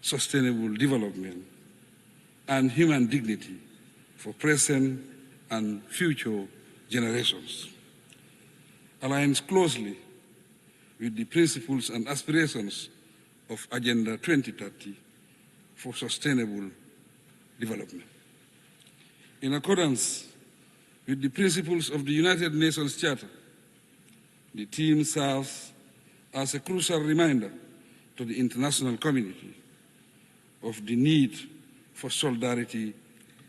sustainable development, and human dignity for present and future generations. Aligns closely with the principles and aspirations of Agenda 2030 for sustainable development. In accordance with the principles of the United Nations Charter, the theme serves as a crucial reminder to the international community of the need for solidarity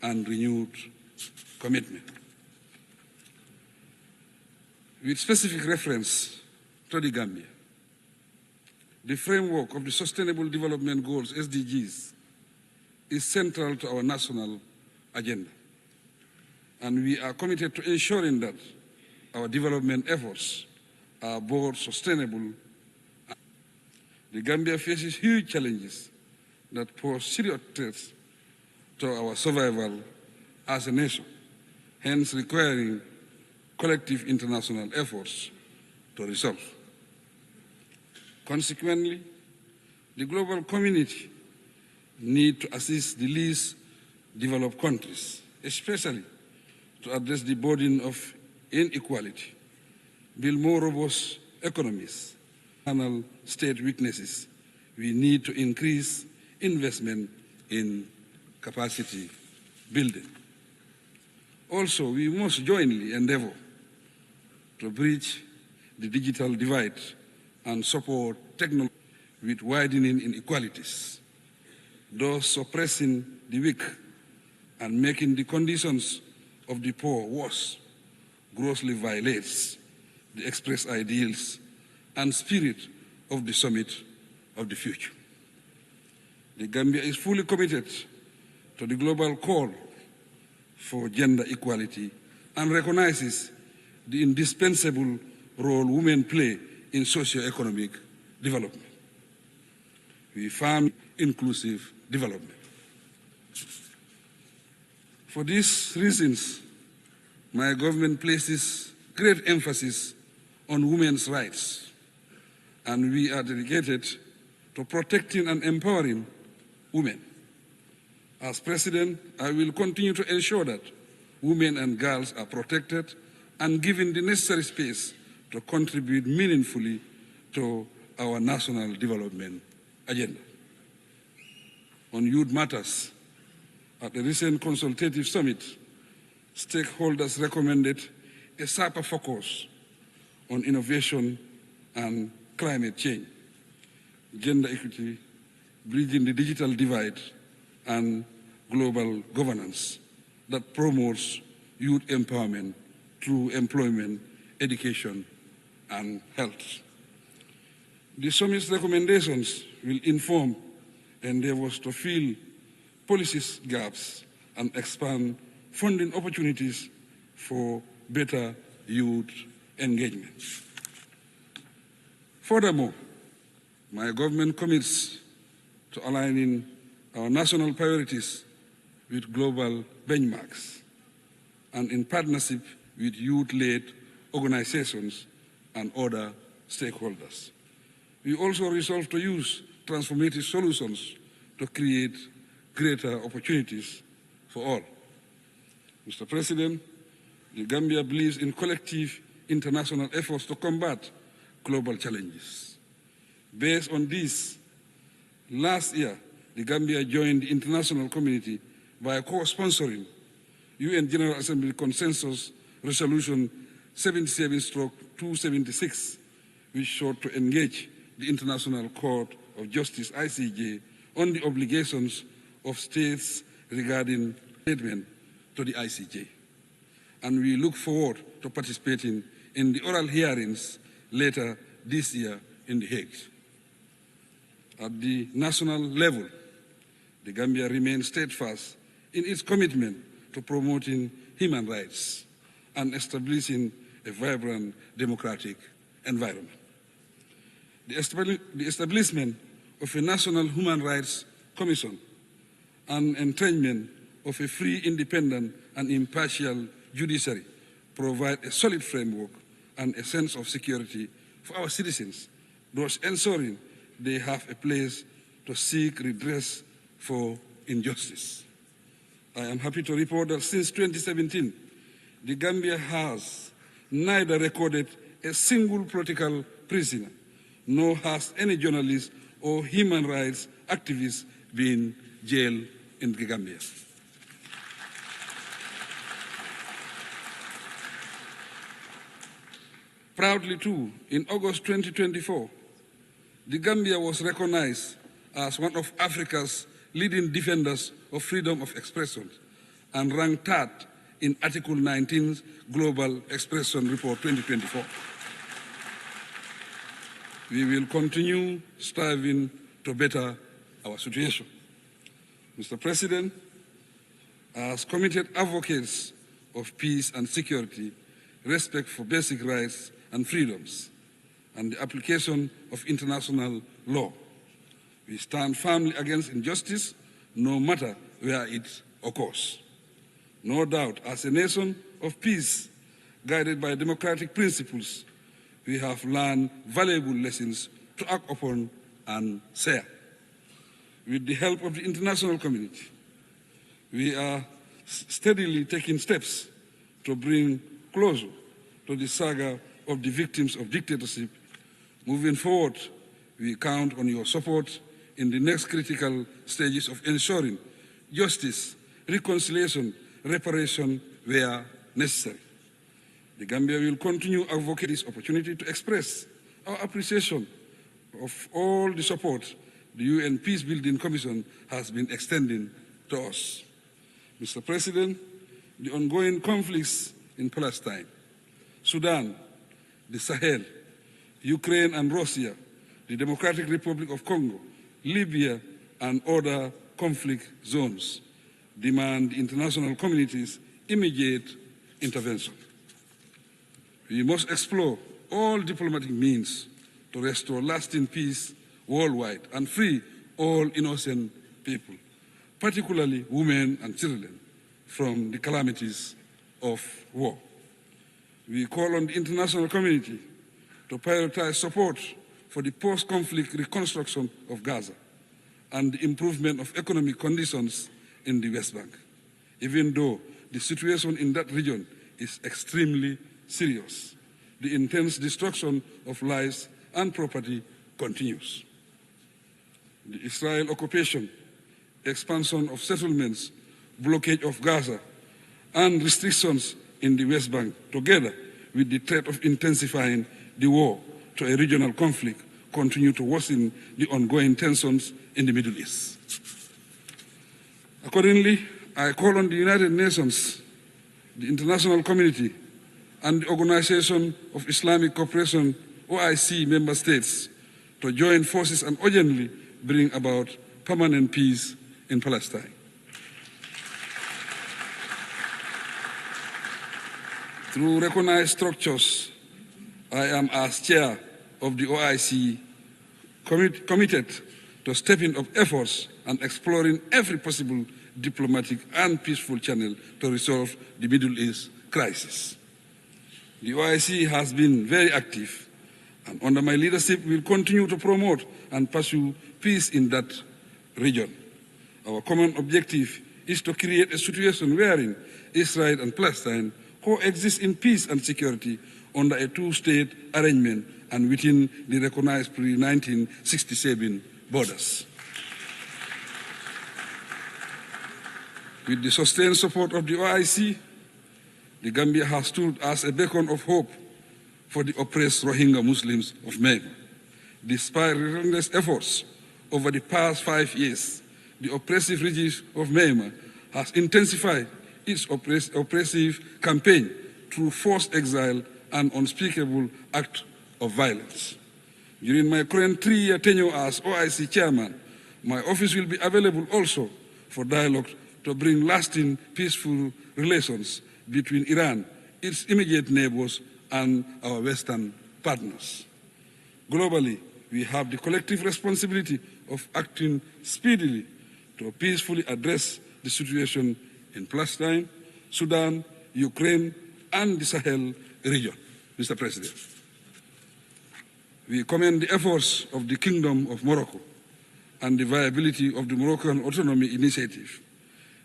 and renewed commitment. With specific reference to the Gambia, the framework of the Sustainable Development Goals, SDGs, is central to our national agenda. And we are committed to ensuring that our development efforts are both sustainable. The Gambia faces huge challenges that pose serious threats to our survival as a nation, hence requiring collective international efforts to resolve. Consequently, the global community needs to assist the least developed countries, especially to address the burden of inequality, build more robust economies, and state weaknesses. We need to increase investment in capacity building. Also, we must jointly endeavor to bridge the digital divide and support technology with widening inequalities, thus suppressing the weak and making the conditions of the poor worse, grossly violates the expressed ideals and spirit of the summit of the future. The Gambia is fully committed to the global call for gender equality and recognizes the indispensable role women play in socio-economic development. We farm inclusive development. For these reasons, my government places great emphasis on women's rights, and we are dedicated to protecting and empowering women. As President, I will continue to ensure that women and girls are protected and given the necessary space to contribute meaningfully to our national development agenda. On youth matters, at the recent consultative summit, stakeholders recommended a sharper focus on innovation and climate change, gender equity, bridging the digital divide, and global governance that promotes youth empowerment through employment, education, and health. The summit's recommendations will inform endeavors to fill policy gaps and expand funding opportunities for better youth engagement. Furthermore, my government commits to aligning our national priorities with global benchmarks and in partnership with youth-led organizations and other stakeholders. We also resolve to use transformative solutions to create greater opportunities for all. Mr. President, the Gambia believes in collective international efforts to combat global challenges. Based on this, last year, the Gambia joined the international community by co-sponsoring UN General Assembly Consensus Resolution 77/276, which sought to engage the International Court of Justice, ICJ, on the obligations of states regarding statement to the ICJ. And we look forward to participating in the oral hearings later this year in The Hague. At the national level, the Gambia remains steadfast in its commitment to promoting human rights and establishing a vibrant democratic environment. The establishment of a National Human Rights Commission and entrenchment of a free, independent, and impartial judiciary provide a solid framework and a sense of security for our citizens, thus ensuring they have a place to seek redress for injustice. I am happy to report that since 2017, the Gambia has neither recorded a single political prisoner, nor has any journalist or human rights activist been jailed in the Gambia. Proudly too, in August 2024, the Gambia was recognized as one of Africa's leading defenders of freedom of expression and ranked third in Article 19's Global Expression Report 2024. We will continue striving to better our situation. Mr. President, as committed advocates of peace and security, respect for basic rights and freedoms, and the application of international law, we stand firmly against injustice, no matter where it occurs. No doubt, as a nation of peace, guided by democratic principles, we have learned valuable lessons to act upon and share. With the help of the international community, we are steadily taking steps to bring closure to the saga of the victims of dictatorship. Moving forward, we count on your support in the next critical stages of ensuring justice, reconciliation, reparation where necessary. The Gambia will continue to advocate this opportunity to express our appreciation of all the support the UN Peacebuilding Commission has been extending to us. Mr. President, the ongoing conflicts in Palestine, Sudan, the Sahel, Ukraine and Russia, the Democratic Republic of Congo, Libya, and other conflict zones demand the international community's immediate intervention. We must explore all diplomatic means to restore lasting peace worldwide and free all innocent people, particularly women and children, from the calamities of war. We call on the international community to prioritize support for the post-conflict reconstruction of Gaza and the improvement of economic conditions in the West Bank, even though the situation in that region is extremely serious. The intense destruction of lives and property continues. The Israel occupation, expansion of settlements, blockade of Gaza, and restrictions in the West Bank, together with the threat of intensifying the war to a regional conflict, continue to worsen the ongoing tensions in the Middle East. Accordingly, I call on the United Nations, the international community, and the Organization of Islamic Cooperation, OIC member states, to join forces and urgently bring about permanent peace in Palestine. Through recognized structures, I am, as chair of the OIC, committed to stepping up efforts and exploring every possible diplomatic and peaceful channel to resolve the Middle East crisis. The OIC has been very active, and under my leadership will continue to promote and pursue peace in that region. Our common objective is to create a situation wherein Israel and Palestine coexist in peace and security under a two-state arrangement and within the recognized pre-1967 borders. With the sustained support of the OIC, the Gambia has stood as a beacon of hope for the oppressed Rohingya Muslims of Myanmar. Despite relentless efforts over the past 5 years, the oppressive regime of Myanmar has intensified its oppressive campaign through forced exile and unspeakable acts of violence. During my current 3-year tenure as OIC chairman, my office will be available also for dialogue to bring lasting peaceful relations between Iran, its immediate neighbors, and our Western partners. Globally, we have the collective responsibility of acting speedily to peacefully address the situation in Palestine, Sudan, Ukraine, and the Sahel region. Mr. President, we commend the efforts of the Kingdom of Morocco and the viability of the Moroccan Autonomy Initiative.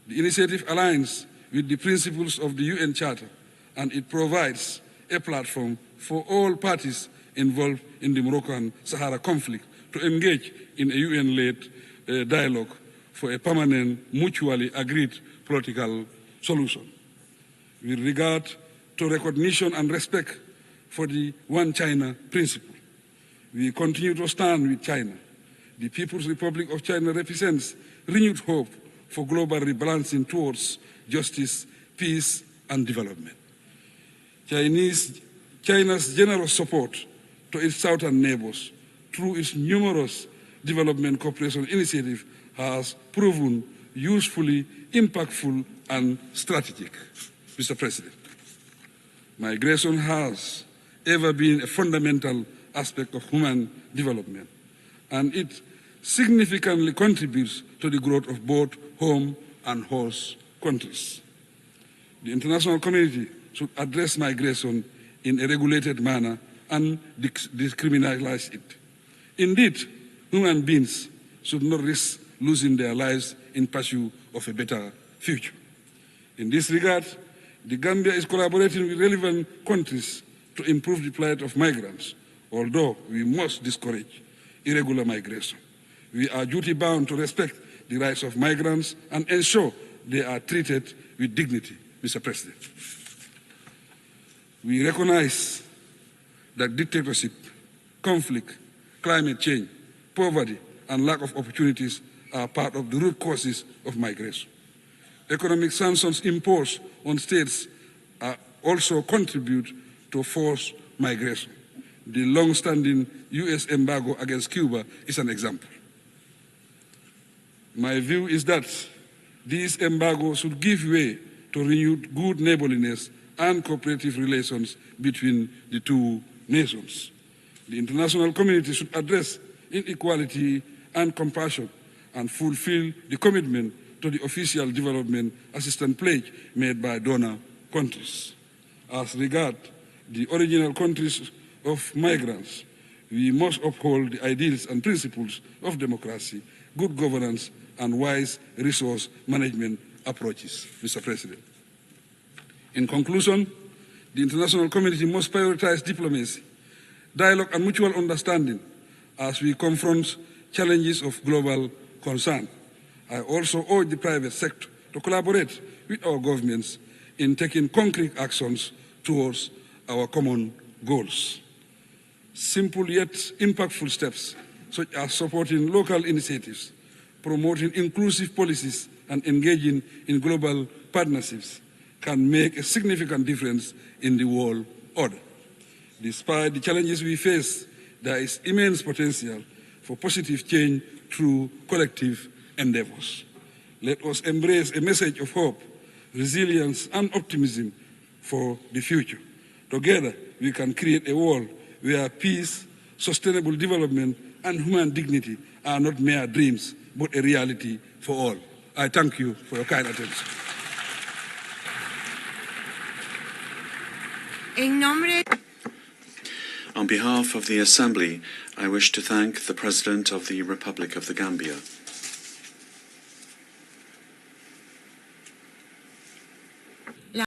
The initiative aligns with the principles of the UN Charter, and it provides a platform for all parties involved in the Moroccan Sahara conflict to engage in a UN-led dialogue for a permanent, mutually agreed political solution. With regard to recognition and respect for the One China principle, we continue to stand with China. The People's Republic of China represents renewed hope for global rebalancing towards justice, peace, and development. China's generous support to its southern neighbors through its numerous development cooperation initiatives has proven usefully impactful and strategic. Mr. President, migration has ever been a fundamental aspect of human development, and it significantly contributes to the growth of both home and host countries. The international community should address migration in a regulated manner and decriminalize it. Indeed, human beings should not risk losing their lives in pursuit of a better future. In this regard, the Gambia is collaborating with relevant countries to improve the plight of migrants, although we must discourage irregular migration. We are duty-bound to respect the rights of migrants and ensure they are treated with dignity, Mr. President. We recognize that dictatorship, conflict, climate change, poverty, and lack of opportunities are part of the root causes of migration. Economic sanctions imposed on states also contribute to forced migration. The long-standing US embargo against Cuba is an example. My view is that these embargoes should give way to renewed good neighborliness and cooperative relations between the two nations. The international community should address inequality and compassion and fulfill the commitment to the official development assistance pledge made by donor countries. As regards the original countries of migrants, we must uphold the ideals and principles of democracy, good governance, and wise resource management approaches, Mr. President. In conclusion, the international community must prioritize diplomacy, dialogue, and mutual understanding as we confront challenges of global concern. I also urge the private sector to collaborate with our governments in taking concrete actions towards our common goals. Simple yet impactful steps, such as supporting local initiatives, promoting inclusive policies, and engaging in global partnerships, can make a significant difference in the world order. Despite the challenges we face, there is immense potential for positive change through collective endeavors. Let us embrace a message of hope, resilience, and optimism for the future. Together, we can create a world where peace, sustainable development, and human dignity are not mere dreams, but a reality for all. I thank you for your kind attention. On behalf of the Assembly, I wish to thank the President of the Republic of the Gambia.